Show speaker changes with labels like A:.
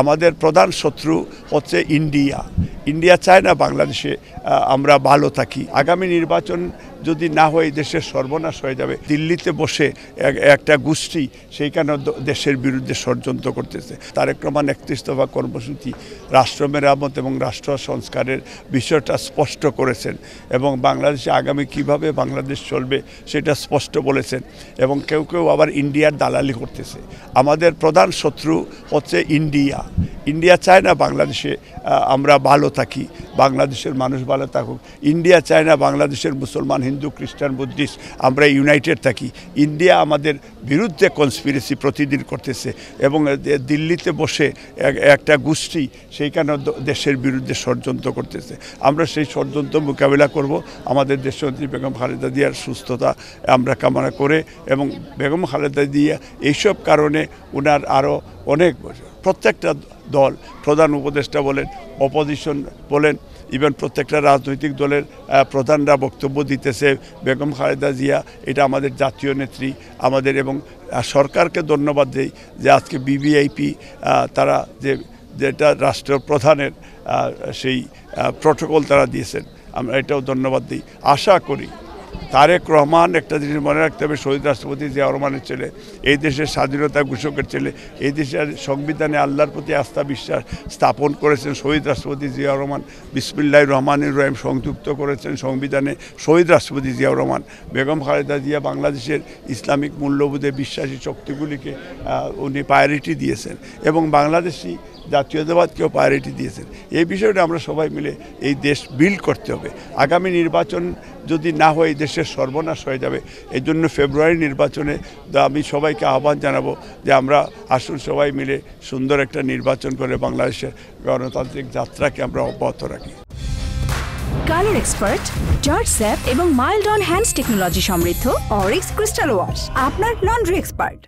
A: আমাদের প্রধান শত্রু হচ্ছে ইন্ডিয়া। ইন্ডিয়া চায় না বাংলাদেশে আমরা ভালো থাকি। আগামী নির্বাচন যদি না হয় দেশের সর্বনাশ হয়ে যাবে। দিল্লিতে বসে একটা গোষ্ঠী সেইখানে দেশের বিরুদ্ধে ষড়যন্ত্র করতেছে। তারেক রহমান ৩১ দফা কর্মসূচি রাষ্ট্র মেরামত এবং রাষ্ট্র সংস্কারের বিষয়টা স্পষ্ট করেছেন এবং বাংলাদেশে আগামী কিভাবে বাংলাদেশ চলবে সেটা স্পষ্ট বলেছেন এবং কেউ কেউ আবার ইন্ডিয়ার দালালি করতেছে। আমাদের প্রধান শত্রু হচ্ছে ইন্ডিয়া। ইন্ডিয়া চায় না বাংলাদেশে আমরা ভালো থাকি, বাংলাদেশের মানুষ ভালো থাকুক। ইন্ডিয়া চায় না বাংলাদেশের মুসলমান, হিন্দু, খ্রিস্টান, বুদ্ধিস্ট আমরা ইউনাইটেড থাকি। ইন্ডিয়া আমাদের বিরুদ্ধে কনস্পিরেসি প্রতিদিন করতেছে এবং দিল্লিতে বসে একটা গোষ্ঠী সেইখানে দেশের বিরুদ্ধে ষড়যন্ত্র করতেছে। আমরা সেই ষড়যন্ত্র মোকাবিলা করব। আমাদের দেশনেত্রী বেগম খালেদা জিয়ার সুস্থতা আমরা কামনা করে এবং বেগম খালেদা জিয়া এইসব কারণে ওনার আরও অনেক প্রত্যেকটা দল, প্রধান উপদেষ্টা বলেন, অপোজিশন বলেন, ইভেন প্রত্যেকটা রাজনৈতিক দলের প্রধানরা বক্তব্য দিতেছে বেগম খালেদা জিয়া এটা আমাদের জাতীয় নেত্রী আমাদের, এবং সরকারকে ধন্যবাদ দেই যে আজকে বিবিআইপি তারা যেটা রাষ্ট্রপ্রধানের সেই প্রটোকল তারা দিয়েছেন, আমরা এটাও ধন্যবাদ দিই। আশা করি তারেক রহমান, একটা জিনিস মনে রাখতে হবে, শহীদ রাষ্ট্রপতি জিয়া রহমানের ছেলে, এই দেশের স্বাধীনতা ঘোষকের ছেলে, এই দেশের সংবিধানে আল্লাহর প্রতি আস্থা বিশ্বাস স্থাপন করেছেন শহীদ রাষ্ট্রপতি জিয়া রহমান। বিসমিল্লাহির রহমানির রহিম সংযুক্ত করেছেন সংবিধানে শহীদ রাষ্ট্রপতি জিয়া রহমান। বেগম খালেদা জিয়া বাংলাদেশের ইসলামিক মূল্যবোধে বিশ্বাসী শক্তিগুলিকে উনি প্রায়োরিটি দিয়েছেন এবং বাংলাদেশি জাতীয়তাবাদকেও প্রায়োরিটি দিয়েছেন। এই বিষয়টা আমরা সবাই মিলে এই দেশ বিল্ড করতে হবে। আগামী নির্বাচন যদি না হয় দেশের সর্বনাশ হয়ে যাবে। এই জন্য ফেব্রুয়ারি নির্বাচনে আমি সবাইকে আহ্বান জানাবো যে আমরা আসুন সবাই মিলে সুন্দর একটা নির্বাচন করে বাংলাদেশের গণতান্ত্রিক যাত্রাকে আমরা অব্যাহত রাখি।
B: কালার এক্সপার্ট, জর্জ স্যাপ এবং মাইল্ড অন হ্যান্ডস টেকনোলজি সমৃদ্ধ অরিক্স ক্রিস্টাল ওয়াশ আপনার লন্ড্রি এক্সপার্ট।